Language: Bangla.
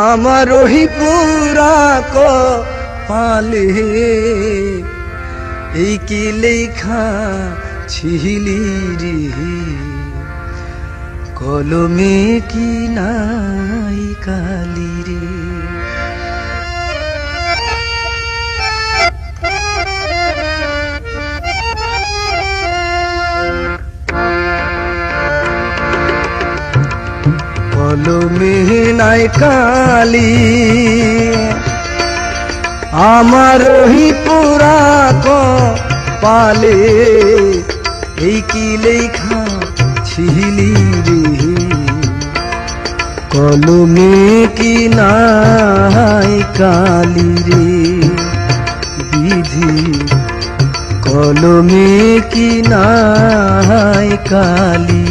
আমার ওই পুরা কপালে এই কি লেখা ছিলি রে, কলমে কি নাই কালি রে। কলমে নাই কালি আমার ওই পুরা কপালে এই কি লেখা ছিলি রে, কলমে কি নাই কালি রে। বিধি কলমে কি নাই কালি